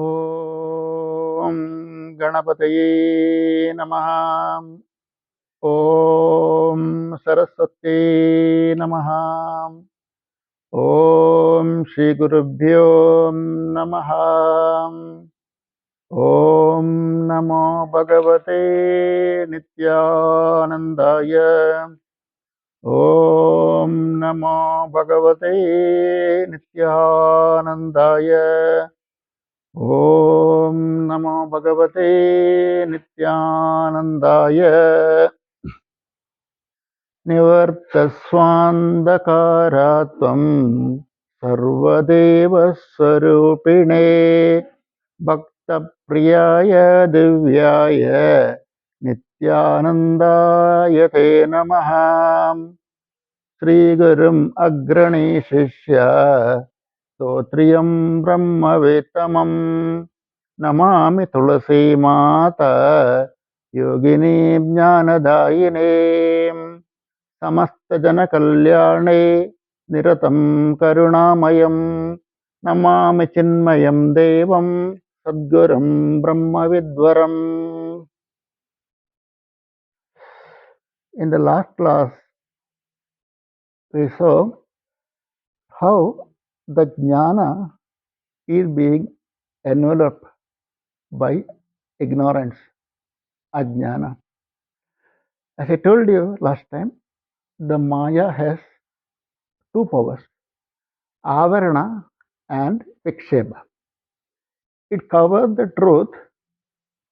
ॐ गणपतये नमः। ॐ सरस्वत्यै नमः। ॐ श्रीगुरुभ्यो नमः। ॐ नमो भगवते नित्यानन्दाय। ॐ नमो भगवते नित्यानन्दाय। ॐ नमो भगवते नित्यानन्दाय। निवर्तस्वान्धकारात्वं सर्वदेवस्वरूपिणे भक्तप्रियाय दिव्याय नित्यानन्दाय ते नमः। श्रीगुरुम् अग्रणीशिष्य स्तोत्रियं ब्रह्मवेत्तमम् नमामि तुलसी माता योगिनी ज्ञानदायिने। समस्तजनकल्याणे निरतं करुणामयं नमामि चिन्मयं देवं सद्गुरुं ब्रह्मविद्वरम्. In the last class, we saw how the jnana is being enveloped by ignorance, ajnana. As I told you last time, the Maya has two powers, avarana and viksheba. It covers the truth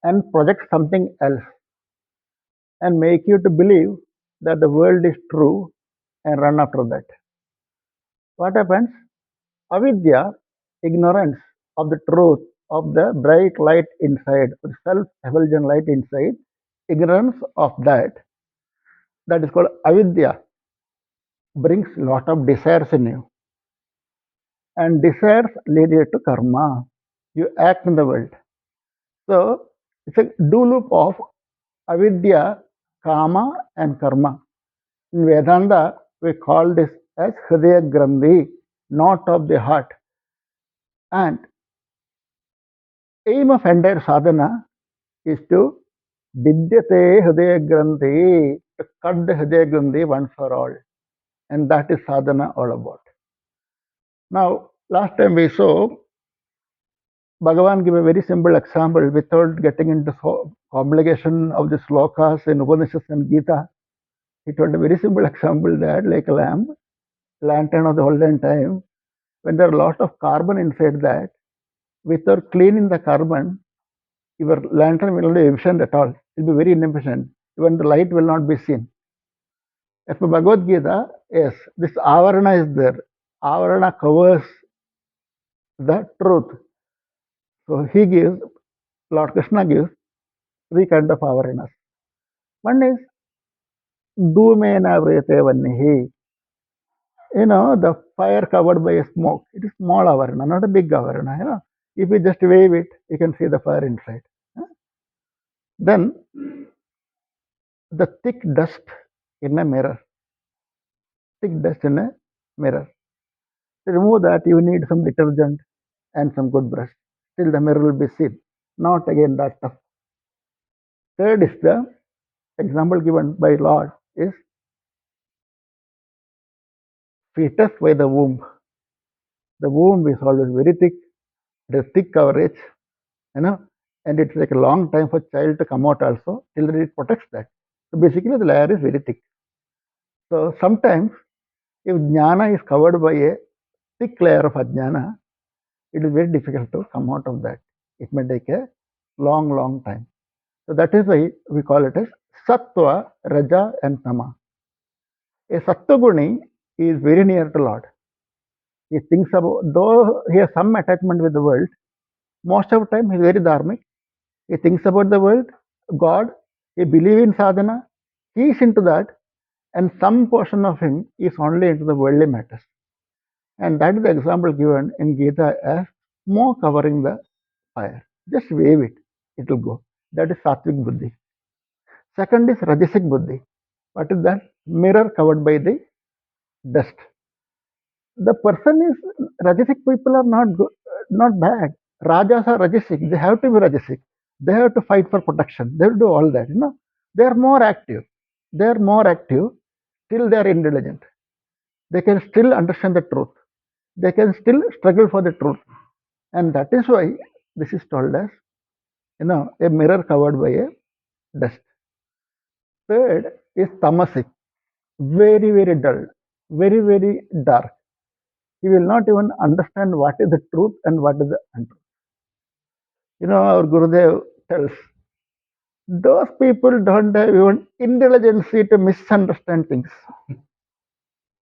and projects something else and make you to believe that the world is true and run after that. What happens? Avidya, ignorance of the truth of the bright light inside, the self-effulgent light inside, ignorance of that is called avidya, brings lot of desires in you. And desires lead you to karma. You act in the world. So it's a do loop of avidya, kama, and karma. In Vedanta, we call this as Hridaya Grandhi, knot of the heart. And aim of entire sadhana is to vidyate Hridaya Grandhi, to cut the Hridaya Grandhi once for all. And that is sadhana all about. Now, last time we saw Bhagavan gave a very simple example without getting into complication of the slokas in Upanishads and Geeta. He told a very simple example that like a lamp, lantern of the olden time, when there are a lot of carbon inside that, without cleaning the carbon, your lantern will not be efficient at all. It will be very inefficient. Even the light will not be seen. As for Bhagavad Gita, yes, this avarana is there. Avarana covers the truth. So he gives, Lord Krishna gives three kinds of avaranas. One is Dhumena Vrete Vannihi. The fire covered by a smoke. It is small avarana, not a big avarana. If you just wave it, you can see the fire inside. Then the thick dust in a mirror. Thick dust in a mirror. To remove that, you need some detergent and some good brush. Still the mirror will be seen. Not again that tough. Third is the example given by Lord is fetus by the womb. The womb is always very thick. It has thick coverage, and it takes a long time for child to come out also, till it protects that. So basically the layer is very thick. So sometimes if jnana is covered by a thick layer of ajnana, it is very difficult to come out of that. It may take a long, long time. So that is why we call it as Sattva, Raja, and Tama. A Sattva is very near to Lord. He thinks about, though he has some attachment with the world, most of the time he is very dharmic. He thinks about the world, God, he believes in sadhana, he is into that, and some portion of him is only into the worldly matters. And that is the example given in Gita as smoke covering the fire. Just wave it, it will go. That is sattvic buddhi. Second is rajasic buddhi. What is that? Mirror covered by the dust. The person is rajasic people are not good, not bad. Rajas are rajasic. They have to be rajasic. They have to fight for protection. They will do all that. They are more active. They are more active. Still, they are intelligent. They can still understand the truth. They can still struggle for the truth, and that is why this is told as a mirror covered by a dust. Third is tamasic, very very dull, very very dark. He will not even understand what is the truth and what is the untruth. Our Gurudev tells those people don't have even intelligence to misunderstand things.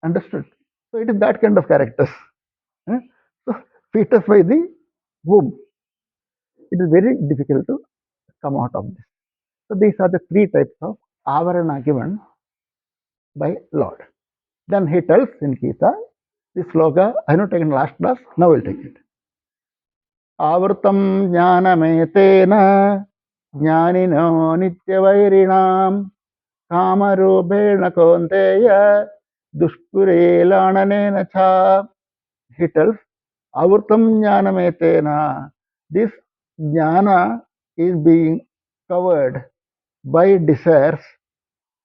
Understood? So it is that kind of characters. So fetus by the womb. It is very difficult to come out of this. So these are the three types of avarana given by Lord. Then he tells in Gita, this sloka, I have not taken last class, now we'll take it. Avartam jnanametena jnanino nityavairinam kamarubena konteya dushpurelananena cha. He tells, avartam jnanametena, this jnana is being covered by desires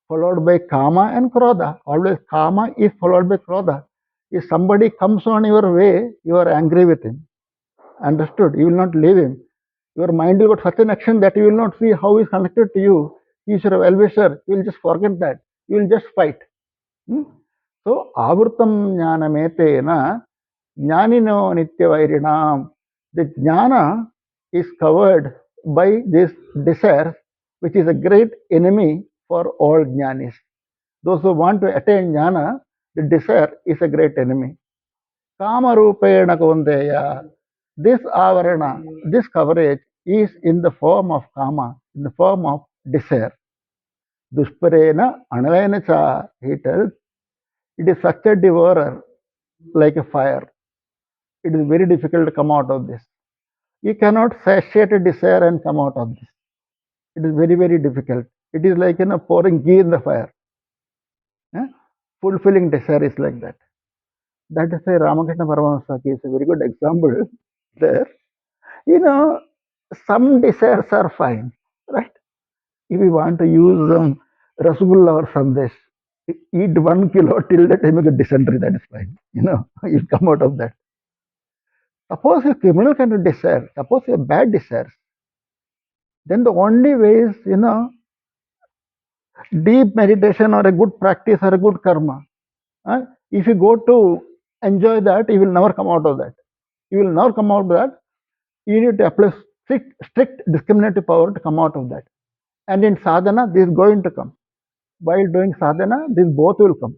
followed by kama and krodha. Always kama is followed by krodha. If somebody comes on your way, you are angry with him. Understood? You will not leave him. Your mind will go to such an action that you will not see how he is connected to you. He is your well-wisher. You will just forget that. You will just fight. So, avurtam jnanametena jnanino nityavairinam. The jnana is covered by this desire, which is a great enemy for all jnanis. Those who want to attain jnana, the desire is a great enemy. Kama rupena kondeya. This avarana, this coverage is in the form of kama, in the form of desire. Dushparena analayana cha, he tells, it is such a devourer like a fire. It is very difficult to come out of this. You cannot satiate a desire and come out of this. It is very, very difficult. It is like pouring ghee in the fire. Fulfilling desire is like that. That is why Ramakrishna Paramahansa is a very good example there. Some desires are fine, right? If you want to use rasgulla or sandesh, eat 1 kilo till the time you get dysentery, that is fine. You'll come out of that. Suppose a criminal kind of desire, suppose a bad desire, then the only way is, deep meditation or a good practice or a good karma. If you go to enjoy that, you will never come out of that. You will never come out of that. You need to apply strict discriminative power to come out of that. And in sadhana, this is going to come. While doing sadhana, this both will come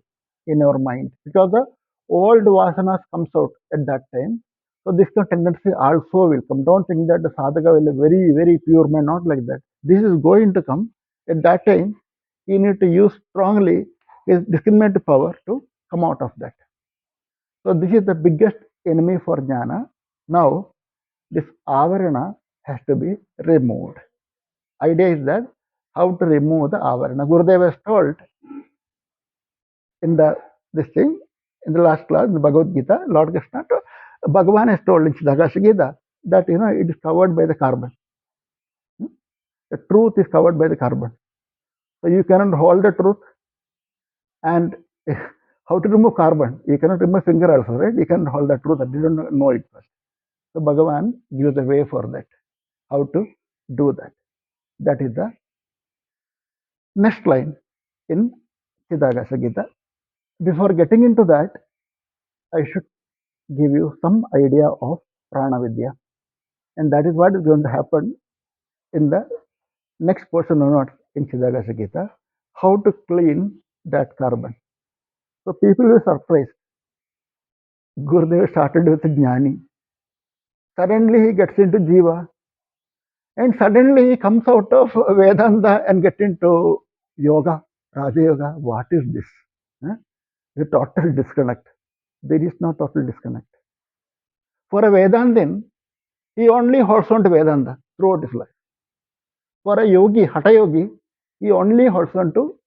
in our mind because the old vasanas comes out at that time. So this kind of tendency also will come. Don't think that the sadhaka will be very, very pure man, not like that. This is going to come. At that time, you need to use strongly his discriminative power to come out of that. So this is the biggest enemy for jnana. Now, this avarana has to be removed. Idea is that how to remove the avarana. Gurudev has told in this thing, in the last class, the Bhagavad Gita, Lord Krishna, Bhagavan has told in Chidakasha Geeta that it is covered by the carbon. The truth is covered by the carbon. So you cannot hold the truth. And how to remove carbon? You cannot remove finger also, right? You cannot hold the truth. You don't know it first. So Bhagavan gives the way for that. How to do that? That is the next line in Chidakasha Geeta. Before getting into that, I should give you some idea of prana vidya, and that is what is going to happen in the next portion of notes in Chidakasha Geeta, how to clean that carbon. So people were surprised. Gurudev started with Jnani. Suddenly he gets into Jiva. And suddenly he comes out of Vedanta and get into yoga, Raja Yoga. What is this? Huh? The total disconnect. There is no total disconnect. For a Vedantin, he only holds on to Vedanta throughout his life. For a yogi, Hatha yogi, he only holds on to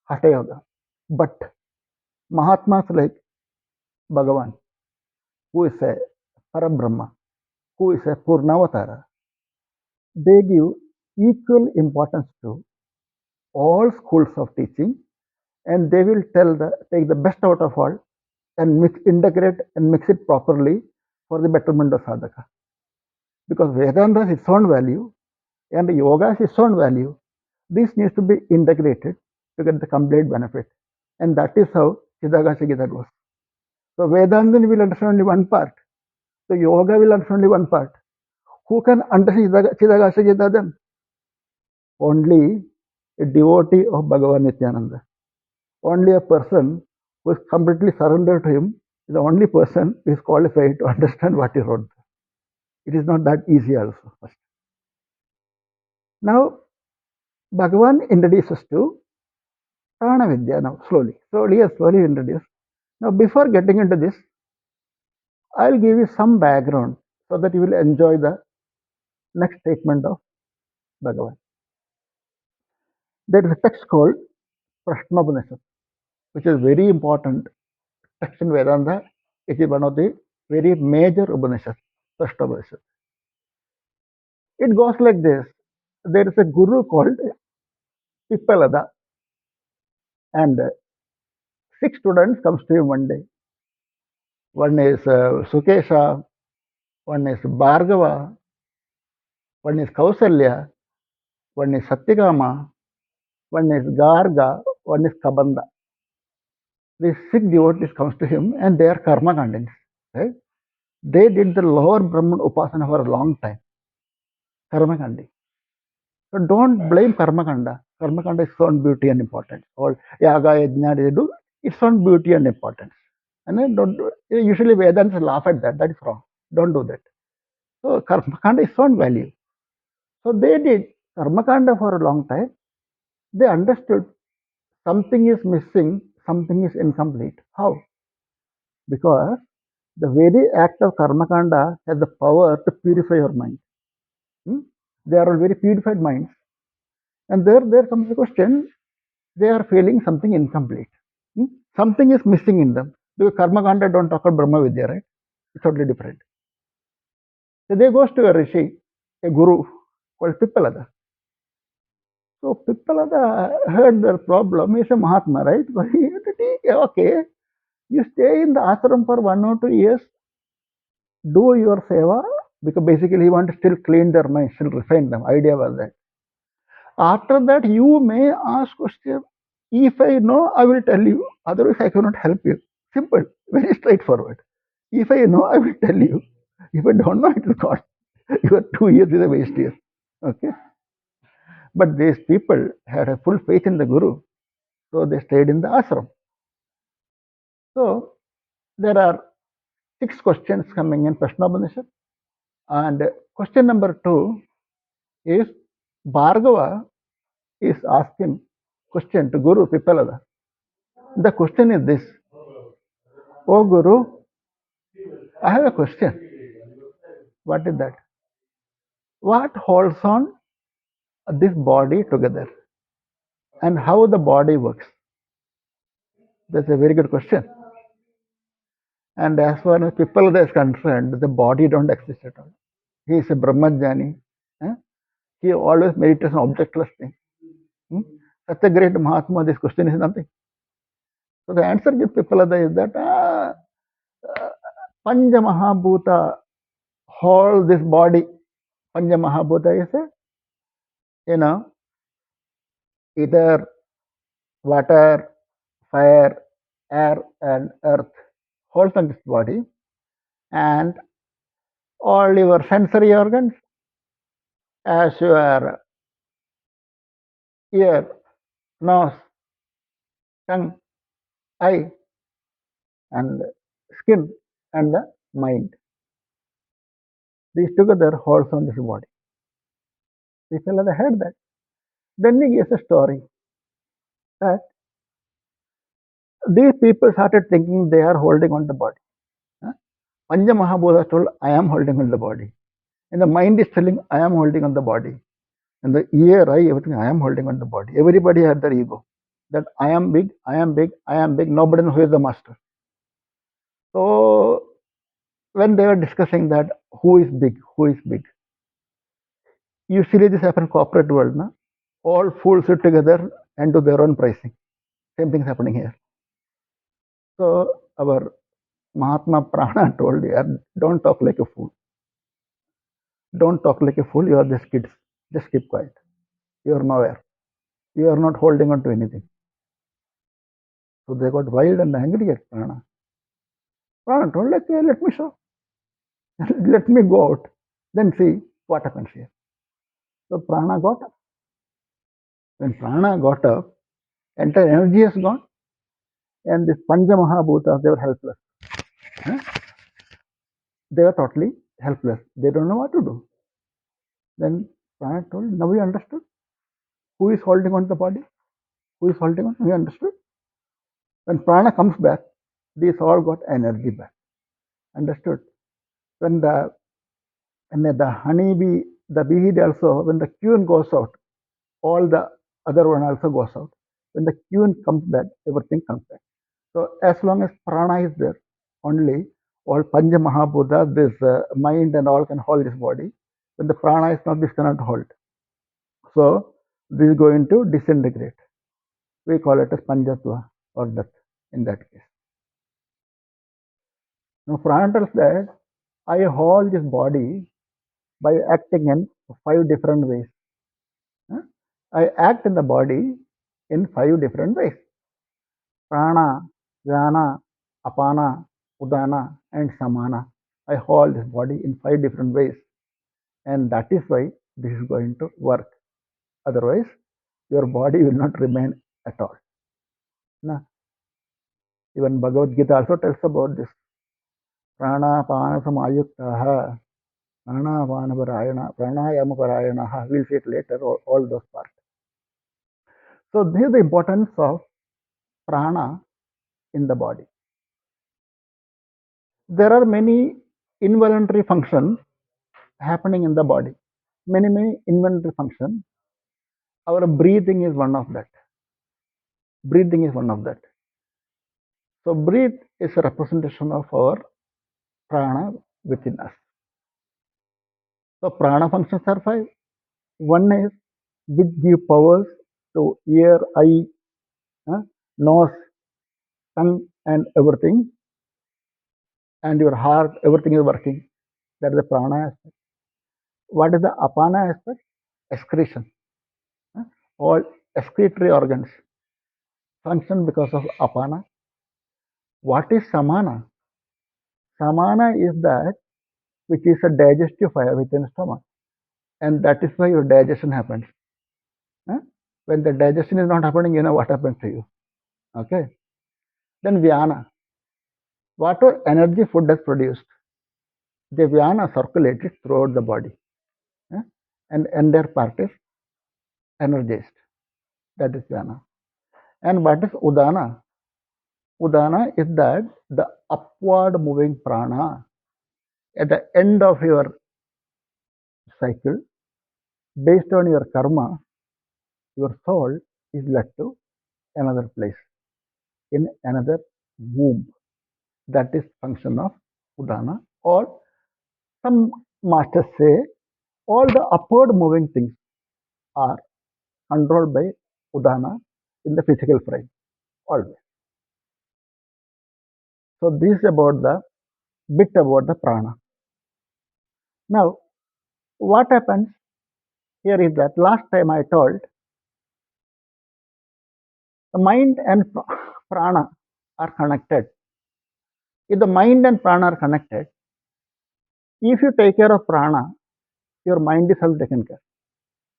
Hatha yoga. But Mahatmas like Bhagavan, who is a Parabrahma, who is a Purnavatara, they give equal importance to all schools of teaching, and they will take the best out of all and integrate and mix it properly for the betterment of sadhaka. Because Vedanta has its own value and yoga has its own value. This needs to be integrated to get the complete benefit. And that is how Chidakasha Geeta goes. So Vedanta will understand only one part. So yoga will understand only one part. Who can understand Chidakasha Geeta then? Only a devotee of Bhagavan Nityananda. Only a person who is completely surrendered to him is the only person who is qualified to understand what he wrote. It is not that easy also. Now, Bhagavan introduces to Prana Vidya now, slowly introduce. Now, before getting into this, I'll give you some background so that you will enjoy the next statement of Bhagavan. There is a text called Prashna, which is very important text in Vedanta. It is one of the very major Upanishads, Prashna. It goes like this. There is a guru called Pippalada, and six students comes to him one day. One is Sukesha, one is Bhargava, one is Kausalya, one is Satyakama, one is Garga, one is Kabanda. These six devotees comes to him and they are karma kandins. Right? They did the lower Brahman upasana for a long time. Karma kandi. So don't blame karma kanda. Karma kanda is its own beauty and importance. All yaga, yajna, they do its own beauty and importance. And then don't do, usually Vedants laugh at that. That is wrong. Don't do that. So karma kanda is its own value. So they did karma kanda for a long time. They understood something is missing, something is incomplete. How? Because the very act of karma kanda has the power to purify your mind. They are all very purified minds. And there comes the question, they are feeling something incomplete. Something is missing in them. Because karma kanda don't talk about Brahma Vidya, right? It's totally different. So they goes to a rishi, a guru called Pippalada. So Pippalada heard their problem. He's a Mahatma, right? Okay, you stay in the ashram for 1 or 2 years, do your seva, because basically he wants to still clean their mind, still refine them. Idea was that. After that, you may ask question. If I know, I will tell you. Otherwise, I cannot help you. Simple, very straightforward. If I know, I will tell you. If I don't know, it is gone. Your 2 years is a waste year. Okay. But these people had a full faith in the Guru, so they stayed in the ashram. So there are 6 questions coming in Prashna, and question number 2 is Bhargava is asking question to Guru Pippalada. The question is this: Oh Guru, I have a question. What is that? What holds on this body together, and how the body works? That's a very good question. And as far as Pippalada is concerned, the body don't exist at all. He is a Brahmajnani. Eh? He always meditates on objectless thing. Such a great Mahatma, this question is nothing. So the answer gives Pippalada is that Panja Mahabhuta hold this body. Panja Mahabhuta is either water, fire, air, and earth holds on this body, and all your sensory organs, as your ear, nose, tongue, eye, and skin, and the mind. These together holds on this body. People have heard that. Then he gives a story that these people started thinking they are holding on the body. Huh? Panja Mahabodha told, I am holding on the body. And the mind is telling, I am holding on the body. And the ear, eye, everything, I am holding on the body. Everybody had their ego. That I am big, I am big, I am big. Nobody knows who is the master. So when they were discussing that, who is big, usually this happens in corporate world. Na? All fools sit together and do their own pricing. Same thing is happening here. So our Mahatma Prana told you, don't talk like a fool. Don't talk like a fool. You are just kids. Just keep quiet. You are nowhere. You are not holding on to anything. So they got wild and angry at Prana. Prana told, okay, let me show. Let me go out. Then see what happens here. So Prana got up. When Prana got up, entire energy has gone. And this Pancha Mahabhutas, they were helpless. Huh? They were totally helpless. They don't know what to do. Then Prana told, now we understood. Who is holding on to the body? Who is holding on? We understood. When Prana comes back, these all got energy back. Understood? When the honeybee, the bee also, when the queen goes out, all the other one also goes out. When the queen comes back, everything comes back. So as long as prana is there, only all Pancha Mahabhutas, this mind and all can hold this body. When the prana is not, this cannot hold. So this is going to disintegrate. We call it as Panjatva or death in that case. Now prana tells that I hold this body by acting in 5 different ways. I act in the body in 5 different ways. Prana, Vyana, Apana, Udana, and Samana. I hold this body in 5 different ways. And that is why this is going to work. Otherwise, your body will not remain at all. Now, even Bhagavad Gita also tells about this. Prana, Pana, Samayuktaha, Prana, Pana, Parayana, Pranayama, Parayana. We'll see it later, all those parts. So, this is the importance of prana in the body. There are many involuntary functions happening in the body. Many involuntary functions. Our breathing is one of that. Breathing is one of that. So breathe is a representation of our prana within us. So prana functions are 5. One is which give powers to ear, eye, nose, tongue, and everything, and your heart. Everything is working. That is the prana aspect. What is the apana aspect? Excretion. All excretory organs function because of apana. What is samana? Samana is that which is a digestive fire within the stomach, and that is why your digestion happens. When the digestion is not happening, you know what happens to you. Okay. Then vyana. Whatever energy food has produced, the vyana circulated throughout the body, and their part is energized. That is vyana. And what is udana? Udana is that the upward moving prana at the end of your cycle, based on your karma, your soul is led to another place, in another womb. That is function of udana. Or some masters say all the upward moving things are controlled by udana in the physical frame always. So this is about the bit about the prana. Now, what happens here is that last time I told the mind and prana are connected. If the mind and prana are connected, if you take care of prana, your mind is self taken care.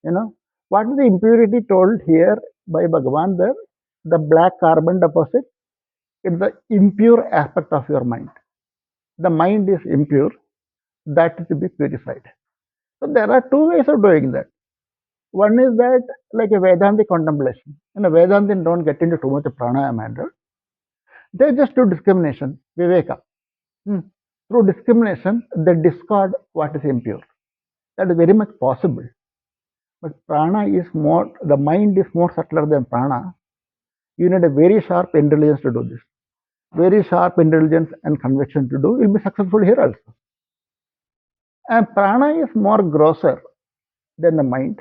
You know, what is the impurity told here by Bhagavan there? The black carbon deposit, it's the impure aspect of your mind. The mind is impure, that is to be purified. So there are two ways of doing that. One is that like a Vedantic contemplation. Vedantin don't get into too much of pranayama and all. They just do discrimination, viveka. Hmm. Through discrimination, they discard what is impure. That is very much possible. But prana is more, the mind is more subtler than prana. You need a very sharp intelligence to do this. Very sharp intelligence and conviction to do, you'll be successful here also. And prana is more grosser than the mind.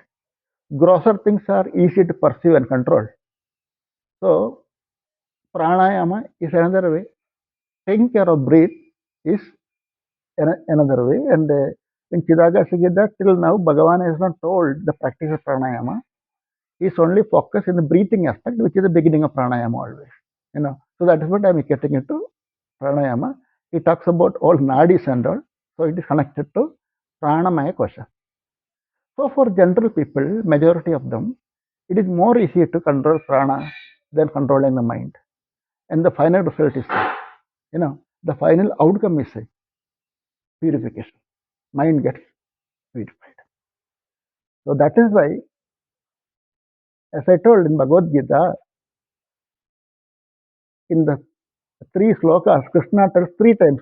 Grosser things are easy to perceive and control. So, pranayama is another way. Taking care of breath is another way. And in Chidakasha Geeta, till now, Bhagavan has not told the practice of pranayama. He's only focused in the breathing aspect, which is the beginning of pranayama always. So that is what I'm getting into pranayama. He talks about all nadis and all, so it is connected to pranamaya kosha. So for general people, majority of them, it is more easy to control prana than controlling the mind. And the final result is, the final outcome is purification. Mind gets purified. So that is why, as I told in Bhagavad Gita, in the three slokas, Krishna tells three times,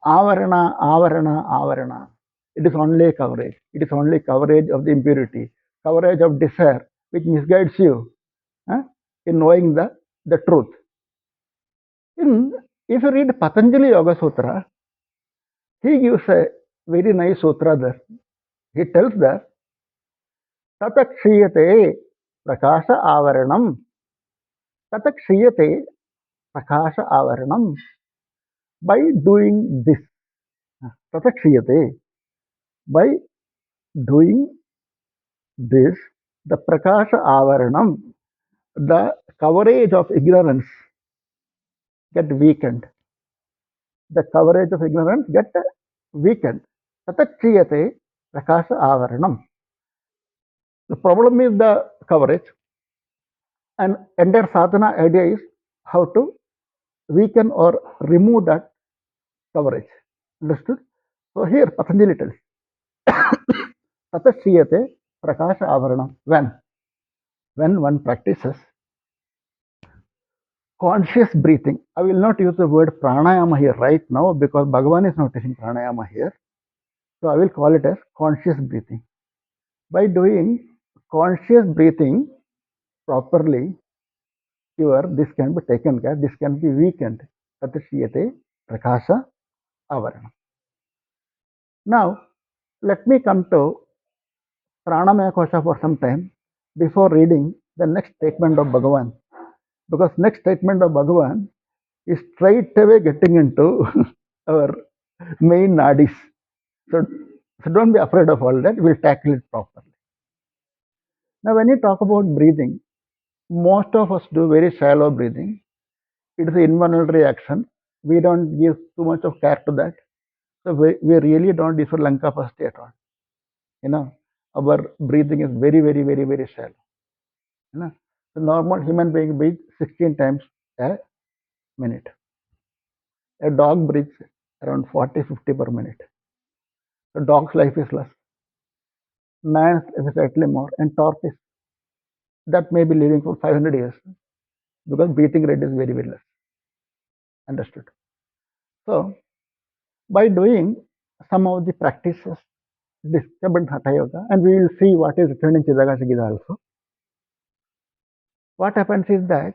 avarana, avarana, avarana. It is only coverage. It is only coverage of the impurity, coverage of desire, which misguides you in knowing the truth. If you read Patanjali Yoga Sutra, he gives a very nice sutra there. He tells that tatakshiyate prakasha avaranam, tatakshiyate prakasha avaranam. By doing this, tatakshiyate, by doing this, the prakasha avaranam, the coverage of ignorance get weakened. The coverage of ignorance get weakened. Tatakshiyate prakasha avaranam. The problem is the coverage, and entire sadhana idea is how to weaken or remove that coverage. Understood? So here Patanjali tells Tatashriyate Prakasha Avaranam. When one practices conscious breathing. I will not use the word pranayama here right now because Bhagavan is not using pranayama here. So I will call it as conscious breathing. By doing conscious breathing properly, this can be taken care, this can be weakened. Tatashriyate Prakasha Avaranam. Now, let me come to Pranamaya Kosha for some time before reading the next statement of Bhagavan. Because next statement of Bhagavan is straight away getting into our main nadis. So don't be afraid of all that. We'll tackle it properly. Now, when you talk about breathing, most of us do very shallow breathing. It is an involuntary action. We don't give too much of care to that. So we really don't use lung capacity at all. Our breathing is very, very, very, very shallow. The normal human being breathes 16 times a minute. A dog breathes around 40-50 per minute. The dog's life is less. Man's is slightly more. And tortoise, that may be living for 500 years because breathing rate is very, very less. Understood? So, by doing some of the practices, disturbance hatha yoga, and we will see what is written in Chidakasha Geeta also. What happens is that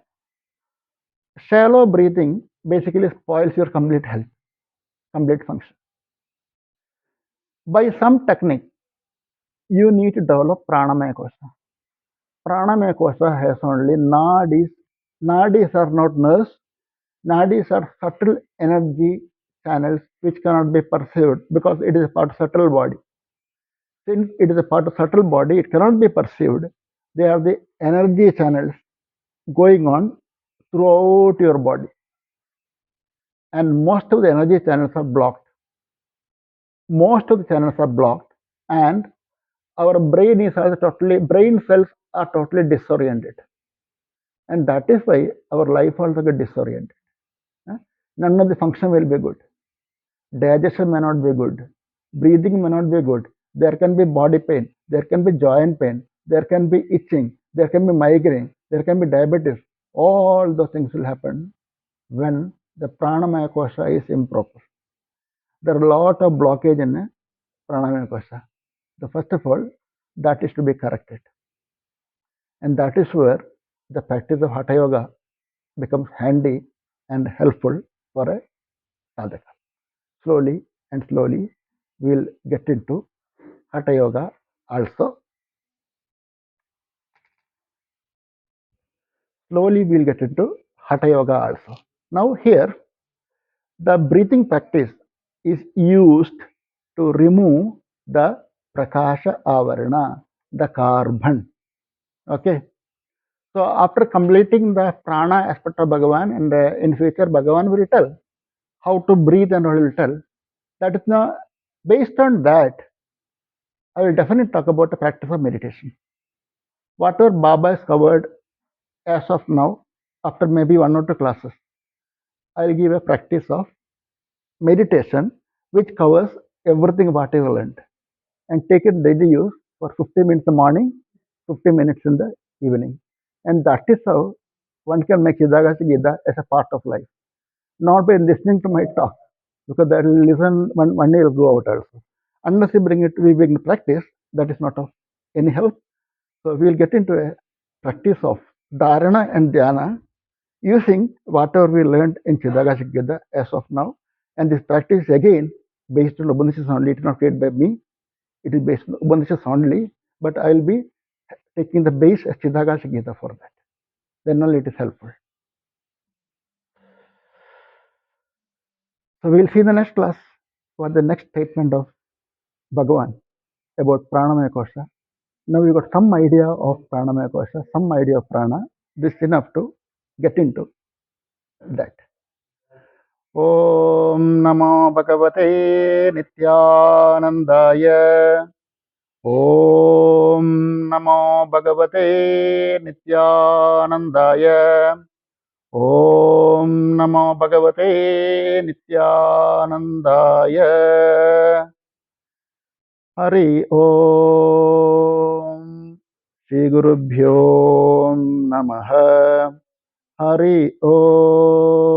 shallow breathing basically spoils your complete health, complete function. By some technique, you need to develop pranamaya kosha. Pranamaya kosha has only nadis. Nadis are not nerves. Nadis are subtle energy channels which cannot be perceived because it is a part of subtle body. Since it is a part of subtle body, it cannot be perceived. They are the energy channels going on throughout your body. And most of the energy channels are blocked. Most of the channels are blocked, and our brain is also brain cells are totally disoriented, and that is why our life also get disoriented. None of the function will be good. Digestion may not be good. Breathing may not be good. There can be body pain. There can be joint pain. There can be itching. There can be migraine. There can be diabetes. All those things will happen when the pranamaya kosha is improper. There are a lot of blockage in pranamaya kosha. The first of all, that is to be corrected. And that is where the practice of Hatha Yoga becomes handy and helpful for a sadhaka. Slowly and slowly, we will get into Hatha Yoga also. Slowly, we will get into Hatha Yoga also. Now, here, the breathing practice is used to remove the Prakasha Avarana, the carbon. Okay. So, after completing the prana aspect of Bhagavan, and in future, Bhagavan will tell how to breathe and will tell. That is now, based on that, I will definitely talk about the practice of meditation. Whatever Baba has covered as of now, after maybe 1 or 2 classes, I will give a practice of meditation which covers everything what I learned, and take it daily use for 50 minutes in the morning, 50 minutes in the evening. And that is how one can make Chidakasha Geeta as a part of life, not by listening to my talk, because that will listen one day will go out also. Unless we bring practice, that is not of any help. So we will get into a practice of dharana and dhyana using whatever we learned in Chidakasha Geeta as of now. And this practice again based on Upanishads only. It is not created by me. It is based on Upanishads only. But I will be taking the base as Chidakasha Geeta for that. Then only it is helpful. So we will see in the next class what the next statement of Bhagavan about pranamaya kosha. Now you got some idea of pranamaya kosha, some idea of prana. This is enough to get into that. Om Namo Bhagavate Nityanandaya. Om Namo Bhagavate Nityanandaya. Om Namo Bhagavate Nityanandaya. Hari Om. Shri Gurubhyo Namaha. Hari Om.